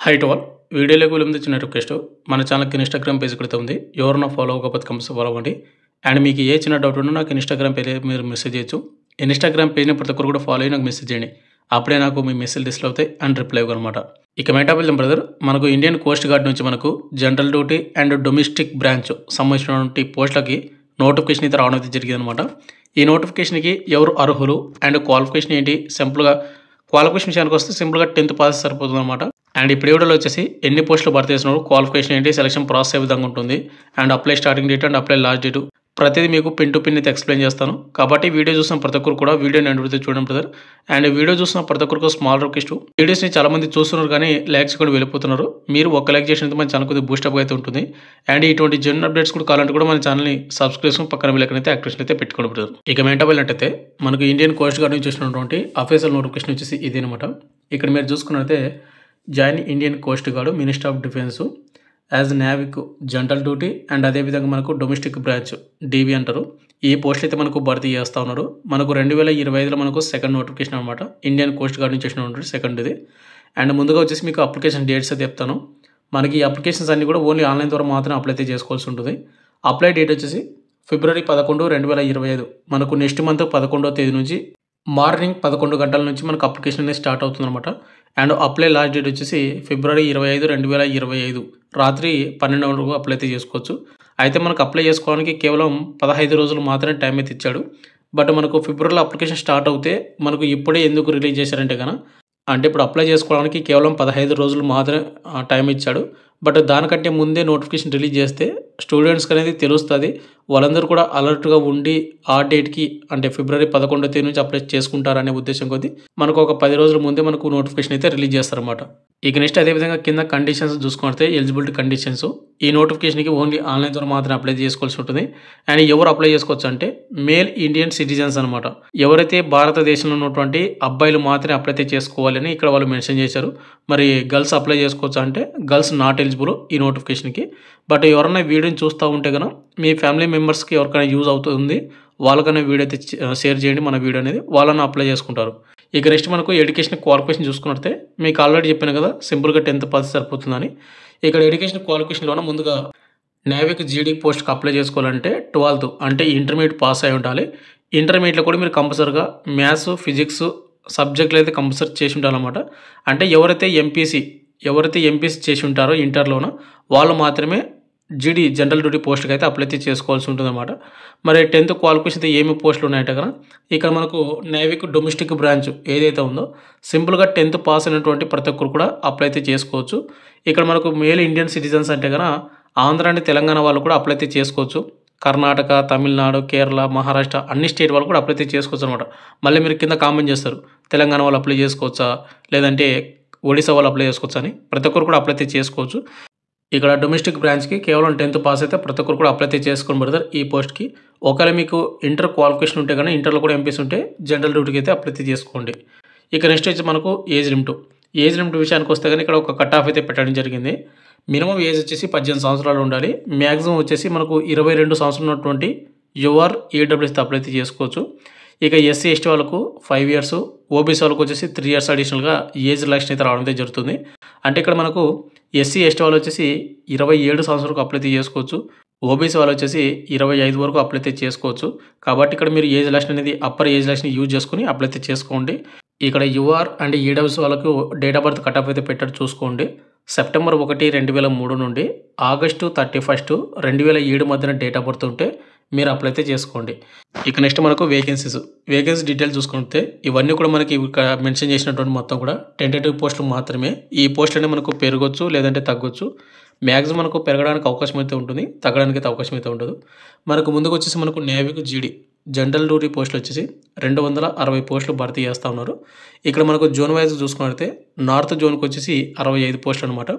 High to all వీడియోలోకి వెళ్ళే చిన్న రిక్వెస్ట్ మన ఛానల్కి ఇన్స్టాగ్రామ్ పేజ్ కూడా ఉంది. ఎవరైనా ఫాలో అవ్వకపోతే కంపల్సరీ ఫాలో అవ్వండి. అండ్ మీకు ఏ చిన్న డౌట్ ఉన్నా నాకు ఇన్స్టాగ్రామ్ పేజ్ మీరు మెసేజ్ చేయొచ్చు. ఇన్స్టాగ్రామ్ పేజ్ని ప్రతి ఒక్కరు కూడా ఫాలో అయ్యి నాకు మెసేజ్ చేయండి. అప్పుడే నాకు మీ మెసేజ్ లిస్ట్లో అవుతాయి అండ్ రిప్లై ఇవ్వనమాట. ఇక మెటా వెళ్దాం బ్రదర్. మనకు ఇండియన్ కోస్ట్ గార్డ్ నుంచి మనకు general duty and domestic branch సంబంధించినటువంటి పోస్టులకి నోటిఫికేషన్ అయితే రావడం అయితే జరిగింది అనమాట. ఈ నోటిఫికేషన్కి ఎవరు అర్హులు అండ్ క్వాలిఫికేషన్ ఏంటి, సింపుల్గా క్వాలిఫికేషన్ విషయానికి వస్తే సింపుల్గా 10th పాస్ సరిపోతుంది అనమాట. అండ్ ఈ వీడియోలో వచ్చేసి ఎన్ని పోస్టులు భర్తీ చేస్తున్నారు, క్వాలిఫికేషన్ ఏంటి, సెలక్షన్ ప్రాసెస్ ఏ విధంగా ఉంటుంది, and apply starting date and apply last date ప్రతిదీ మీకు పిన్ టు పిన్ అయితే ఎక్స్ప్లెయిన్ చేస్తాను. కాబట్టి వీడియో చూసిన ప్రతి ఒక్కరు కూడా వీడియోని ఎండ్ వరకు చూడండి బ్రదర్. అండ్ వీడియో చూసిన ప్రతి ఒక్కరికి స్మాల్ రిక్వెస్ట్, వీడియోస్ని చాలా మంది చూస్తున్నారు కానీ లైక్స్ కూడా వెళ్ళిపోతున్నారు. మీరు ఒక్క లైక్ చేసినందుకు మన ఛానల్ కొద్దిగా బూస్టప్ అయితే ఉంటుంది. అండ్ ఇటువంటి జెన్యున్ అప్డేట్స్ కూడా కావాలంటే కూడా మన ఛానల్ని సబ్స్క్రైబ్ చేసుకుని పక్కన వెళ్ళకనైతే యాక్టివేషన్ అయితే పెట్టుకోండి బ్రదర్. ఇక మెంటా వెళ్ళినట్టయితే మనకు ఇండియన్ కోస్ట్ గార్డ్ నుంచి వచ్చినటువంటి అఫీషియల్ నోటిఫికేషన్ వచ్చేసి ఇది అనమాట. ఇక్కడ మీరు చూసుకున్నట్లయితే join Indian coast guard minister of defence as Navik general duty and అదేవిధంగా మనకు డొమెస్టిక్ బ్రాంచ్ డీబీ అంటారు. ఈ పోస్టులు అయితే మనకు భర్తీ చేస్తూ ఉన్నారు. మనకు 2025లో మనకు సెకండ్ నోటిఫికేషన్ అనమాట. ఇండియన్ కోస్ట్ గార్డ్ నుంచి వచ్చినటువంటి సెకండ్ ఇది. అండ్ ముందుగా వచ్చేసి మీకు అప్లికేషన్ డేట్స్ అయితే చెప్తాను. మనకి ఈ అప్లికేషన్స్ అన్ని కూడా ఓన్లీ ఆన్లైన్ ద్వారా మాత్రమే అప్లై అయితే చేసుకోవాల్సి ఉంటుంది. అప్లై డేట్ వచ్చేసి February 11, 2025. మనకు నెక్స్ట్ మంత్ 11వ తేదీ నుంచి మార్నింగ్ 11 గంటల నుంచి మనకు అప్లికేషన్ అనేది స్టార్ట్ అవుతుంది అనమాట. అండ్ అప్లై లాస్ట్ డేట్ వచ్చేసి February 25, 2025 రాత్రి 12 వరకు అప్లై అయితే చేసుకోవచ్చు. అయితే మనకు అప్లై చేసుకోవడానికి కేవలం 15 రోజులు మాత్రమే టైం అయితే ఇచ్చాడు. బట్ మనకు ఫిబ్రవరిలో అప్లికేషన్ స్టార్ట్ అవుతే మనకు ఇప్పుడే ఎందుకు రిలీజ్ చేశారంటే కనుక, అంటే ఇప్పుడు అప్లై చేసుకోవడానికి కేవలం 15 రోజులు మాత్రమే టైం ఇచ్చాడు. బట్ దానికంటే ముందే నోటిఫికేషన్ రిలీజ్ చేస్తే స్టూడెంట్స్కి అనేది తెలుస్తుంది. వాళ్ళందరూ కూడా అలర్ట్గా ఉండి ఆ డేట్కి అంటే February 11వ తేదీ నుంచి అప్లై చేసుకుంటారనే ఉద్దేశం కొద్దీ మనకు ఒక 10 రోజుల ముందే మనకు నోటిఫికేషన్ అయితే రిలీజ్ చేస్తారన్నమాట. ఇక నెక్స్ట్ అదేవిధంగా కింద కండిషన్స్ చూసుకుంటే ఎలిజిబిలిటీ కండిషన్స్. ఈ నోటిఫికేషన్కి ఓన్లీ ఆన్లైన్ ద్వారా మాత్రమే అప్లై చేసుకోవాల్సి ఉంటుంది. అండ్ ఎవరు అప్లై చేసుకోవచ్చు అంటే మేల్ ఇండియన్ సిటిజన్స్ అనమాట. ఎవరైతే భారతదేశంలో ఉన్నటువంటి అబ్బాయిలు మాత్రమే అప్లై చేసుకోవాలని ఇక్కడ వాళ్ళు మెన్షన్ చేశారు. మరి గర్ల్స్ అప్లై చేసుకోవచ్చు అంటే గర్ల్స్ నాట్ ఎలిజిబుల్ ఈ నోటిఫికేషన్కి. బట్ ఎవరైనా వీడియోని చూస్తూ ఉంటే కనుక మీ ఫ్యామిలీ మెంబర్స్కి ఎవరికైనా యూజ్ అవుతుంది వాళ్ళకైనా వీడియో అయితే షేర్ చేయండి. మన వీడియో అనేది వాళ్ళని అప్లై చేసుకుంటారు. ఇక నెక్స్ట్ మనకు ఎడ్యుకేషన్ క్వాలిఫికేషన్ చూసుకున్నట్టే మీకు ఆల్రెడీ చెప్పాను కదా సింపుల్గా 10th పాస్ సరిపోతుందని. ఇక్కడ ఎడ్యుకేషన్ క్వాలిఫికేషన్లోనే ముందుగా నావిక్ జీడీ పోస్ట్కి అప్లై చేసుకోవాలంటే 12th అంటే ఇంటర్మీడియట్ పాస్ అయి ఉండాలి. ఇంటర్మీడియట్లో కూడా మీరు కంపల్సరీగా మ్యాథ్స్, ఫిజిక్స్ సబ్జెక్టులు అయితే కంపల్సరీ చేసి ఉండాలన్నమాట. అంటే ఎవరైతే ఎంపీసీ చేసి ఉంటారో ఇంటర్లోన వాళ్ళు మాత్రమే జీడీ జనరల్ డ్యూటీ పోస్ట్కి అయితే అప్లై చేసుకోవాల్సి ఉంటుందన్నమాట. మరి 10th క్వాలిఫికేషన్ అయితే ఏమి పోస్టులు ఉన్నాయంటే కదా, ఇక్కడ మనకు నావిక్ డొమెస్టిక్ బ్రాంచ్ ఏదైతే ఉందో సింపుల్గా 10th పాస్ అయినటువంటి ప్రతి ఒక్కరు కూడా అప్లై అయితే చేసుకోవచ్చు. ఇక్కడ మనకు మేల్ ఇండియన్ సిటిజన్స్ అంటే కనుక ఆంధ్ర అండ్ తెలంగాణ వాళ్ళు కూడా అప్లై అయితే చేసుకోవచ్చు. కర్ణాటక, తమిళనాడు, కేరళ, మహారాష్ట్ర అన్ని స్టేట్ వాళ్ళు కూడా అప్లై అయితే చేసుకోవచ్చు అనమాట. మళ్ళీ మీరు కింద కామెంట్ చేస్తారు తెలంగాణ వాళ్ళు అప్లై చేసుకోవచ్చా లేదంటే ఒడిశా వాళ్ళు అప్లై చేసుకోవచ్చా అని. ప్రతి ఒక్కరు కూడా అప్లై అయితే చేసుకోవచ్చు. ఇక్కడ డొమెస్టిక్ బ్రాంచ్కి కేవలం 10th పాస్ అయితే ప్రతి ఒక్కరు కూడా అప్లై అయితే చేసుకొని పడతారు ఈ పోస్ట్కి. ఒకవేళ మీకు ఇంటర్ క్వాలిఫికేషన్ ఉంటే కానీ ఇంటర్లో కూడా ఎంపీసీ ఉంటే జనరల్ డ్యూటీకి అయితే అప్లై అయితే చేసుకోండి. ఇక నెక్స్ట్ వచ్చి మనకు ఏజ్ లిమిట్ విషయానికి వస్తే కానీ ఇక్కడ ఒక కట్ ఆఫ్ అయితే పెట్టడం జరిగింది. మినిమం ఏజ్ వచ్చేసి 18 సంవత్సరాలు ఉండాలి. మ్యాక్సిమం వచ్చేసి మనకు 22 సంవత్సరాలు ఉన్నటువంటి యువర్ ఈడబ్ల్యూఎస్ అప్లై అయితే చేసుకోవచ్చు. ఇక ఎస్సీ ఎస్టీ వాళ్ళకు 5 years, ఓబీసీ వాళ్ళకు వచ్చేసి 3 years అడిషనల్గా ఏజ్ రిలాక్షన్ అయితే రావడం అయితే జరుగుతుంది. అంటే ఇక్కడ మనకు ఎస్సీ ఎస్టీ వాళ్ళు వచ్చేసి 27 సంవత్సరాల వరకు అప్లై చేసుకోవచ్చు. ఓబీసీ వాళ్ళు వచ్చేసి 25 వరకు అప్లై చేసుకోవచ్చు. కాబట్టి ఇక్కడ మీరు ఏజ్ రిలాక్షన్ అనేది అప్పర్ ఏజ్ రిలాక్షన్ యూజ్ చేసుకుని అప్లై చేసుకోండి. ఇక్కడ యూఆర్ అండ్ ఈడబ్ల్యూఎస్ వాళ్ళకు date of birth cut off అయితే పెట్టారు చూసుకోండి. September 1, 2003 నుండి August 31, 2007 మధ్యన డేట్ ఆఫ్ బర్త్ ఉంటే మీరు అప్లై అయితే చేసుకోండి. ఇక నెక్స్ట్ మనకు వేకెన్సీ డీటెయిల్స్ చూసుకుంటే ఇవన్నీ కూడా మనకి మెన్షన్ చేసినటువంటి మొత్తం కూడా టెంటేటివ్ పోస్టులు మాత్రమే. ఈ పోస్ట్ అనేది మనకు పెరగొచ్చు లేదంటే తగ్గొచ్చు. మ్యాక్సిమం మనకు పెరగడానికి అవకాశం అయితే ఉంటుంది, తగ్గడానికి అయితే అవకాశం అయితే ఉండదు. మనకు ముందుకు వచ్చేసి మనకు నావిక్ జీడీ జనరల్ డ్యూటీ పోస్టులు వచ్చేసి 260 పోస్టులు భర్తీ చేస్తూ ఉన్నారు. ఇక్కడ మనకు జోన్ వైజ్ చూసుకున్నట్లయితే నార్త్ జోన్కి వచ్చేసి 65 పోస్టులు అనమాట.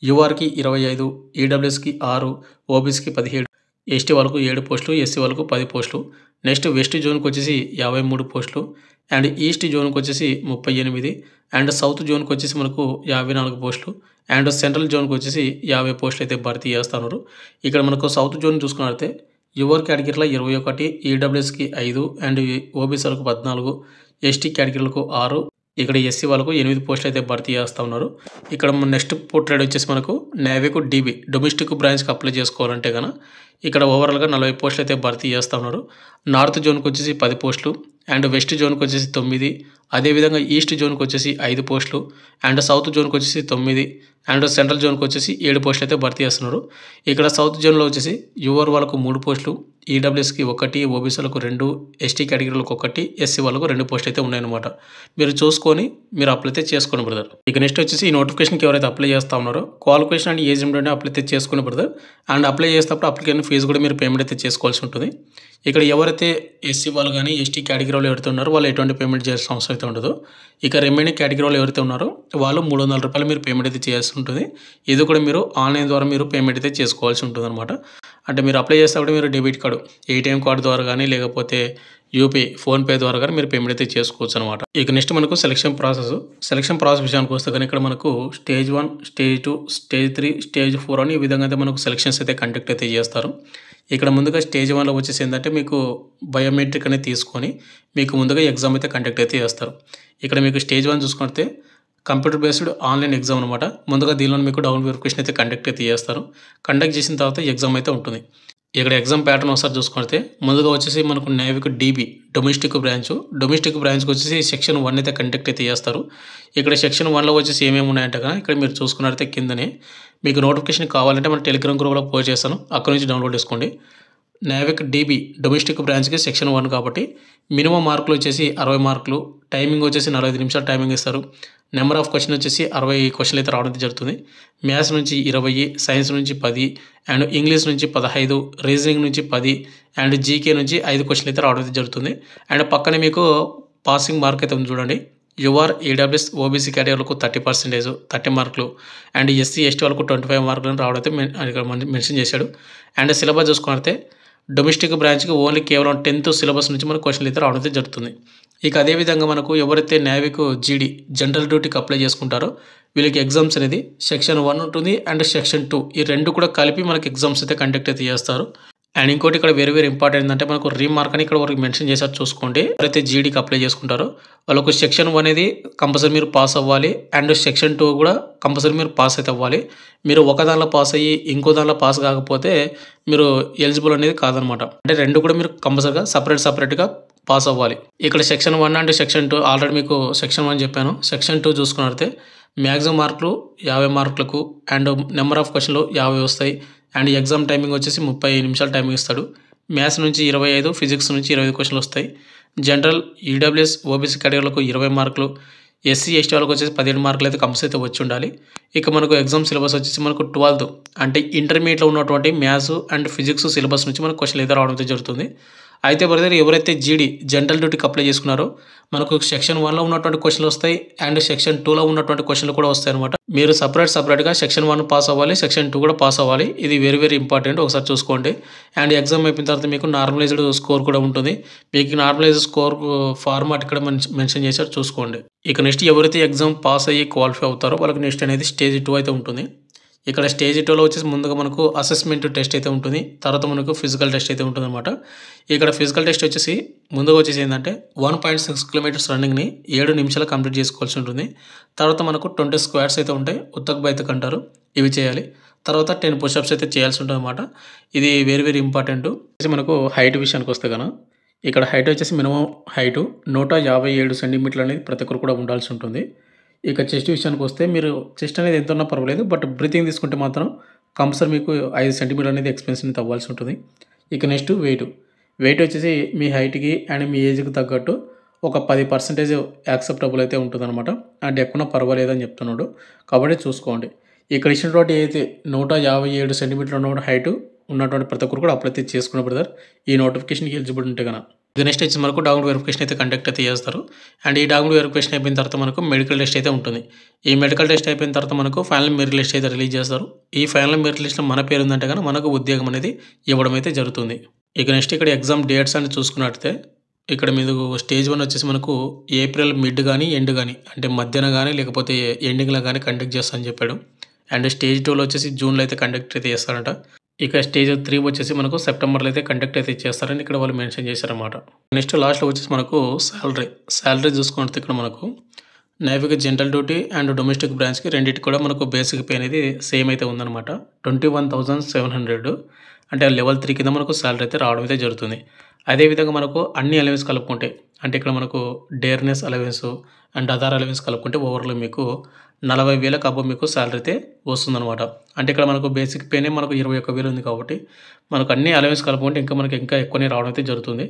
యూఆర్కి 25, ఈడబ్ల్యూఎస్కి 6, ఓబీసీకి 17, ఎస్టీ వాళ్ళకు 7 పోస్టులు, ఎస్సీ వాళ్ళకు 10 పోస్టులు. నెక్స్ట్ వెస్ట్ జోన్కి వచ్చేసి 53 పోస్టులు అండ్ ఈస్ట్ జోన్కి వచ్చేసి 38 అండ్ సౌత్ జోన్కి వచ్చేసి మనకు 54 పోస్టులు అండ్ సెంట్రల్ జోన్కి వచ్చేసి 50 పోస్టులు అయితే భర్తీ చేస్తున్నారు. ఇక్కడ మనకు సౌత్ జోన్ చూసుకున్నట్లయితే యువర్ కేటగిరీలో 21, ఈడబ్ల్యూఎస్కి 5 అండ్ ఓబీసీలకు 14, ఎస్టీ కేటగిరీలకు 6, ఇక్కడ ఎస్సీ వాళ్ళకు 8 పోస్టులు అయితే భర్తీ చేస్తా ఉన్నారు. ఇక్కడ నెక్స్ట్ ట్రేడ్ వచ్చేసి మనకు నేవీకు డీబీ డొమెస్టిక్ బ్రాంచ్కి అప్లై చేసుకోవాలంటే కనుక ఇక్కడ ఓవరాల్గా 40 పోస్టులు అయితే భర్తీ చేస్తూ ఉన్నారు. నార్త్ జోన్కి వచ్చేసి 10 పోస్టులు అండ్ వెస్ట్ జోన్కి వచ్చేసి 9, అదేవిధంగా ఈస్ట్ జోన్కి వచ్చేసి 5 పోస్టులు అండ్ సౌత్ జోన్కి వచ్చేసి 9 అండ్ సెంట్రల్ జోన్కి వచ్చేసి 7 పోస్టులు అయితే భర్తీ చేస్తున్నారు. ఇక్కడ సౌత్ జోన్లో వచ్చేసి యువర్ వాళ్ళకు 3 పోస్టులు, ఈడబ్ల్యూఎస్కి 1, ఓబీసీలకు 2, ఎస్టీ కేటగిరీలకు 1, ఎస్సీ వాళ్ళకు 2 పోస్టులు అయితే ఉన్నాయన్నమాట. మీరు చూసుకొని మీరు అప్లై అయితే చేసుకోండి బ్రదర్. ఇక నెక్స్ట్ వచ్చేసి ఈ నోటిఫికేషన్కి ఎవరైతే అప్లై చేస్తూ ఉన్నారో qualification and age limit apply అయితే చేసుకునే బ్రదర్. అండ్ అప్లై చేసేటప్పుడు అప్లికేషన్ ఫీజు కూడా మీరు పేమెంట్ అయితే చేసుకోవాల్సి ఉంటుంది. ఇక్కడ ఎవరైతే ఎస్సీ వాళ్ళు కానీ ఎస్టీ కేటగిరీ వాళ్ళు ఎవరైతే ఉన్నారో వాళ్ళు ఎటువంటి పేమెంట్ చేయాల్సిన అవసరం అయితే ఉండదు. ఇక రిమైనింగ్ కేటగిరీ వాళ్ళు ఎవరైతే ఉన్నారో వాళ్ళు 300 రూపాయలు మీరు పేమెంట్ అయితే చేయాల్సి ఉంటుంది. ఇది కూడా మీరు ఆన్లైన్ ద్వారా మీరు పేమెంట్ అయితే చేసుకోవాల్సి ఉంటుంది అనమాట. అంటే మీరు అప్లై చేసేటప్పుడు మీరు డెబిట్ కార్డు, ఏటీఎం కార్డు ద్వారా కానీ లేకపోతే యూపీ ఫోన్పే ద్వారా కానీ మీరు పేమెంట్ అయితే చేసుకోవచ్చు అనమాట. ఇక నెక్స్ట్ మనకు సెలక్షన్ ప్రాసెస్ విషయానికి వస్తే కానీ ఇక్కడ మనకు స్టేజ్ 1, స్టేజ్ 2, స్టేజ్ 3, స్టేజ్ 4 అని ఈ విధంగా అయితే మనకు సెలక్షన్స్ అయితే కండక్ట్ అయితే చేస్తారు. ఇక్కడ ముందుగా స్టేజ్ 1లో వచ్చేసి ఏంటంటే మీకు బయోమెట్రిక్ అనేది తీసుకొని మీకు ముందుగా ఎగ్జామ్ అయితే కండక్ట్ అయితే చేస్తారు. ఇక్కడ మీకు స్టేజ్ 1 చూసుకుంటే కంప్యూటర్ బేస్డ్ ఆన్లైన్ ఎగ్జామ్ అనమాట. ముందుగా దీనిలో మీకు డౌన్ వెరిఫికేషన్ అయితే కండక్ట్ అయితే చేస్తారు. కండక్ట్ చేసిన తర్వాత ఎగ్జామ్ అయితే ఉంటుంది. ఇక్కడ ఎగ్జామ్ ప్యాటర్న్ ఒకసారి చూసుకుంటే ముందుగా వచ్చేసి మనకు నేవీకు డీబీ డొమెస్టిక్ బ్రాంచ్కి వచ్చేసి సెక్షన్ 1 అయితే కండక్ట్ అయితే చేస్తారు. ఇక్కడ సెక్షన్ 1లో వచ్చేసి ఏమేమి ఉన్నాయంటే కదా ఇక్కడ మీరు చూసుకున్నట్లయితే కిందనే మీకు నోటిఫికేషన్ కావాలంటే మన టెలిగ్రామ్ గ్రూప్లో పోస్ట్ చేస్తాను, అక్కడ నుంచి డౌన్లోడ్ చేసుకోండి. నేవిక్ డీబీ డొమెస్టిక్ బ్రాంచ్కి సెక్షన్ 1 కాబట్టి మినిమం మార్కులు వచ్చేసి 60 మార్కులు, టైమింగ్ వచ్చేసి 45 నిమిషాలు టైమింగ్ ఇస్తారు. నెంబర్ ఆఫ్ క్వశ్చన్ వచ్చేసి 60 క్వశ్చన్లు అయితే రావడం జరుగుతుంది. మ్యాథ్స్ నుంచి 20, సైన్స్ నుంచి 10 అండ్ ఇంగ్లీష్ నుంచి 15, రీజనింగ్ నుంచి 10 అండ్ జీకే నుంచి 5 క్వశ్చన్లు అయితే రావడం జరుగుతుంది. అండ్ పక్కనే మీకు పాసింగ్ మార్క్ అయితే ఉంది చూడండి. యువర్ ఈడబ్ల్యూఎస్ ఓబీసీ కేటగిరీలకు 30%, 30 మార్కులు అండ్ ఎస్సీ ఎస్టీ వాళ్ళకు 25 మార్కులను రావడం అయితే ఇక్కడ మెన్షన్ చేశాడు. అండ్ సిలబస్ చూసుకుంటే డొమెస్టిక్ బ్రాంచ్కి ఓన్లీ కేవలం 10th సిలబస్ నుంచి మనకు క్వశ్చన్లు అయితే రావడం అయితే జరుగుతుంది. ఇక అదేవిధంగా మనకు ఎవరైతే నేవీకు జీడీ జనరల్ డ్యూటీకి అప్లై చేసుకుంటారో వీళ్ళకి ఎగ్జామ్స్ అనేది సెక్షన్ 1 ఉంటుంది అండ్ సెక్షన్ 2 ఈ రెండు కూడా కలిపి మనకి ఎగ్జామ్స్ అయితే కండక్ట్ అయితే చేస్తారు. అండ్ ఇంకోటి ఇక్కడ వెరీ ఇంపార్టెంట్ ఏంటంటే మనకు రీమార్క్ అని ఇక్కడ వరకు మెన్షన్ చేశారు చూసుకోండి. ఎవరైతే జీడీకి అప్లై చేసుకుంటారో వాళ్ళకు సెక్షన్ 1 అనేది కంపల్సరీ మీరు పాస్ అవ్వాలి అండ్ సెక్షన్ 2 కూడా కంపల్సరీ మీరు పాస్ అయితే అవ్వాలి. మీరు ఒక దానిలో పాస్ అయ్యి ఇంకో దానిలో పాస్ కాకపోతే మీరు ఎలిజిబుల్ అనేది కాదనమాట. అంటే రెండు కూడా మీరు కంపల్సరీగా సపరేట్గా పాస్ అవ్వాలి. ఇక్కడ సెక్షన్ 1 అండ్ సెక్షన్ 2 ఆల్రెడీ మీకు సెక్షన్ 1 చెప్పాను. సెక్షన్ 2 చూసుకున్నట్లయితే మ్యాక్సిమం మార్కులు 50 మార్కులకు అండ్ నెంబర్ ఆఫ్ క్వశ్చన్లు 50 వస్తాయి అండ్ ఎగ్జామ్ టైమింగ్ వచ్చేసి 30 నిమిషాలు టైమింగ్ ఇస్తాడు. మ్యాథ్స్ నుంచి 25, ఫిజిక్స్ నుంచి 25 క్వశ్చన్లు వస్తాయి. జనరల్ ఈడబ్ల్యూఎస్ ఓబీసీ కేటగిరీలకు 20 మార్కులు, ఎస్సీ ఎస్టీ వాళ్ళకి వచ్చేసి 17 మార్కులు అయితే కంపల్సరీ అయితే వచ్చి ఉండాలి. ఇక మనకు ఎగ్జామ్ సిలబస్ వచ్చేసి మనకు 12th అంటే ఇంటర్మీడియట్లో ఉన్నటువంటి మ్యాథ్స్ అండ్ ఫిజిక్స్ సిలబస్ నుంచి మనకు క్వశ్చన్లు అయితే రావడం జరుగుతుంది. అయితే బ్రదర్ ఎవరైతే జీడీ జనరల్ డ్యూటీకి అప్లై చేసుకున్నారో మనకు సెక్షన్ 1లో ఉన్నటువంటి క్వశ్చన్లు వస్తాయి అండ్ సెక్షన్ 2లో ఉన్నటువంటి క్వశ్చన్లు కూడా వస్తాయి అనమాట. మీరు సపరేట్గా సెక్షన్ 1 పాస్ అవ్వాలి, సెక్షన్ 2 కూడా పాస్ అవ్వాలి. ఇది వెరీ ఇంపార్టెంట్, ఒకసారి చూసుకోండి. అండ్ ఎగ్జామ్ అయిపోయిన తర్వాత మీకు నార్మలైజ్డ్ స్కోర్ కూడా ఉంటుంది. మీకు నార్మలైజ్డ్ స్కోర్ ఫార్మాట్ ఇక్కడ మెన్షన్ చేశారు చూసుకోండి. ఇక నెక్స్ట్ ఎవరైతే ఎగ్జామ్ పాస్ అయ్యి క్వాలిఫై అవుతారో వాళ్ళకి నెక్స్ట్ అనేది స్టేజ్ 2 అయితే ఉంటుంది. ఇక్కడ స్టేజ్ 2లో వచ్చేసి ముందుగా మనకు అసెస్మెంట్ టెస్ట్ అయితే ఉంటుంది, తర్వాత మనకు ఫిజికల్ టెస్ట్ అయితే ఉంటుంది అనమాట. ఇక్కడ ఫిజికల్ టెస్ట్ వచ్చేసి ముందుగా వచ్చేసి ఏంటంటే 1.6 కిలోమీటర్స్ రన్నింగ్ని 7 నిమిషాలు కంప్లీట్ చేసుకోవాల్సి ఉంటుంది. తర్వాత మనకు 20 స్క్వాట్స్ అయితే ఉంటాయి, ఉత్తక్ బైతక్ అంటారు, ఇవి చేయాలి. తర్వాత 10 పుషప్స్ అయితే చేయాల్సి ఉంటుంది అనమాట. ఇది వెరీ ఇంపార్టెంట్. మనకు హైట్ విషయానికి వస్తే కనుక ఇక్కడ హైట్ వచ్చేసి మినిమం హైటు 157 సెంటీమీటర్లు అనేది ప్రతి ఒక్కరు కూడా ఉండాల్సి ఉంటుంది. ఇక చెస్ట్ విషయానికి వస్తే మీరు చెస్ట్ అనేది ఎంత ఉన్నా పర్వాలేదు, బట్ బ్రీతింగ్ తీసుకుంటే మాత్రం కంపల్సరీ మీకు 5 సెంటీమీటర్లు అనేది ఎక్స్పెన్షన్ అనేది అవ్వాల్సి ఉంటుంది. ఇక నెక్స్ట్ వెయిట్ వచ్చేసి మీ హైట్కి అండ్ మీ ఏజ్కి తగ్గట్టు ఒక 10% యాక్సెప్టబుల్ అయితే ఉంటుంది అనమాట. అండ్ ఎక్కువ పర్వాలేదు అని చెప్తున్నాడు కాబట్టి చూసుకోండి. ఇక్కడ ఇచ్చినటువంటి అయితే 157 సెంటీమీటర్లు ఉన్నటువంటి హైట్ ఉన్నటువంటి ప్రతి ఒక్కరు కూడా అప్లై చేసుకున్న బ్రదర్ ఈ నోటిఫికేషన్కి ఎలిజిబుల్ ఉంటే కనుక. ఇక నెక్స్ట్ వచ్చి మనకు డాక్యుమెంట్ వెరిఫికేషన్ అయితే కండక్ట్ అయితే చేస్తారు. అండ్ ఈ డాక్యుమెంట్ వెరిఫికేషన్ అయిపోయిన తర్వాత మనకు మెడికల్ టెస్ట్ అయితే ఉంటుంది. ఈ మెడికల్ టెస్ట్ అయిపోయిన తర్వాత మనకు ఫైనల్ మెరిట్ లిస్ట్ అయితే రిలీజ్ చేస్తారు. ఈ ఫైనల్ మెరిట్ లిస్ట్లో మన పేరు ఉందంటే కనుక మనకు ఉద్యోగం అనేది ఇవ్వడం అయితే జరుగుతుంది. ఇక నెక్స్ట్ ఇక్కడ ఎగ్జామ్ డేట్స్ అని చూసుకున్నట్లయితే ఇక్కడ మీరు స్టేజ్ 1 వచ్చేసి మనకు ఏప్రిల్ మిడ్ కానీ ఎండ్ కానీ అంటే మధ్యాహ్న కానీ లేకపోతే ఎండింగ్లో కానీ కండక్ట్ చేస్తారని చెప్పాడు. అండ్ స్టేజ్ 2లో వచ్చేసి జూన్లో అయితే కండక్ట్ అయితే చేస్తారంట. ఇక స్టేజ్ 3 వచ్చేసి మనకు సెప్టెంబర్లో అయితే కండక్ట్ అయితే చేస్తారని ఇక్కడ వాళ్ళు మెన్షన్ చేశారన్నమాట. నెక్స్ట్ లాస్ట్లో వచ్చేసి మనకు శాలరీ చూసుకుంటే ఇక్కడ మనకు నేవీకి జనరల్ డ్యూటీ అండ్ డొమెస్టిక్ బ్రాంచ్‌కి రెండిటికి కూడా మనకు బేసిక్ పే అనేది సేమ్ అయితే ఉందన్నమాట. 21,700 అంటే లెవెల్ 3 కింద మనకు సాలరీ అయితే రావడం అయితే జరుగుతుంది. అదేవిధంగా మనకు అన్ని అలవెన్స్ కలుపుకుంటే అంటే ఇక్కడ మనకు డేర్నెస్ అలవెన్స్ అండ్ అదర్ అలవెన్స్ కలుపుకుంటే ఓవరాల్ మీకు 40,000కి అబోవ్ మీకు సాలరీ అయితే వస్తుందన్నమాట. అంటే ఇక్కడ మనకు బేసిక్ పేనే మనకు 21,000 ఉంది కాబట్టి మనకు అన్ని అలవెన్స్ కలుపుకుంటే ఇంకా ఎక్కువనే రావడం అయితే జరుగుతుంది.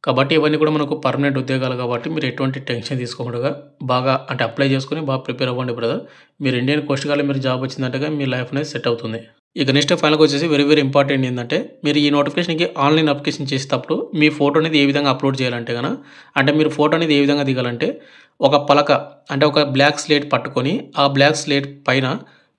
కాబట్టి ఇవన్నీ కూడా మనకు పర్మనెంట్ ఉద్యోగాలు కాబట్టి మీరు ఎటువంటి టెన్షన్ తీసుకోకుండా బాగా అంటే అప్లై చేసుకొని బాగా ప్రిపేర్ అవ్వండి బ్రదర్. మీరు ఇండియన్ కోస్ట్ గార్డ్‌లో మీరు జాబ్ వచ్చిందంటేగా మీ లైఫ్ అనేది సెట్ అవుతుంది. ఇక నెక్స్ట్ ఫైనల్‌గా వచ్చేసి వెరీ ఇంపార్టెంట్ ఏందంటే మీరు ఈ నోటిఫికేషన్‌కి ఆన్‌లైన్ అప్లికేషన్ చేసేటప్పుడు మీ ఫోటో అనేది ఏ విధంగా అప్లోడ్ చేయాలంటే అంటే మీరు ఫోటో అనేది ఏ విధంగా దిగాలంటే ఒక పలక అంటే ఒక బ్లాక్ స్లేట్ పట్టుకొని ఆ బ్లాక్ స్లేట్ పైన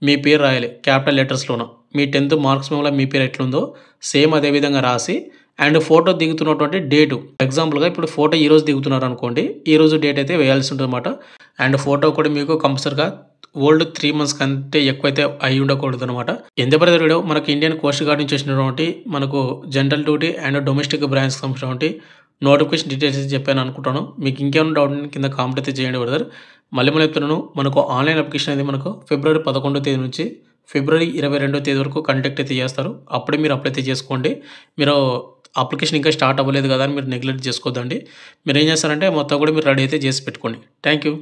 మీ పేరు రాయాలి క్యాపిటల్ లెటర్స్‌లోన. మీ 10th మార్క్స్ మెమోలో మీ పేరు ఎట్లుందో సేమ్ అదే విధంగా రాసి అండ్ ఫోటో దిగుతున్నటువంటి డేటు ఎగ్జాంపుల్‌గా ఇప్పుడు ఫోటో ఈరోజు దిగుతున్నారనుకోండి. ఈరోజు డేట్ అయితే వేయాల్సి ఉంటదన్నమాట. అండ్ ఫోటో కూడా మీకు కంపల్సరీగా ఓల్డ్ 3 మంత్స్ కంటే ఎక్కువైతే అయి ఉండకూడదనమాట. బ్రదర్ వీడియో మనకు ఇండియన్ కోస్ట్ గార్డ్ నుంచి వచ్చినటువంటి మనకు జనరల్ డ్యూటీ అండ్ డొమెస్టిక్ బ్రాంచ్‌కి సంబంధించినటువంటి నోటిఫికేషన్ డీటెయిల్స్ చెప్పాను అనుకుంటాను. మీకు ఇంకేమైనా డౌట్ ఉంటే కింద కామెంట్ అయితే చేయండి బ్రదర్. మళ్ళీ చెప్తున్నాను మనకు ఆన్‌లైన్ అప్లికేషన్ అనేది మనకు ఫిబ్రవరి 11వ తేదీ నుంచి ఫిబ్రవరి 22వ తేదీ వరకు కండక్ట్ అయితే చేస్తారు. అప్పుడే మీరు అప్లై అయితే చేసుకోండి. మీరు అప్లికేషన్ ఇంకా స్టార్ట్ అవ్వలేదు కదా అని మీరు నెగ్లెక్ట్ చేసుకోవద్దండి. మీరేం చేస్తారంటే మొత్తం కూడా మీరు రెడీ అయితే చేసి పెట్టుకోండి. Thank you.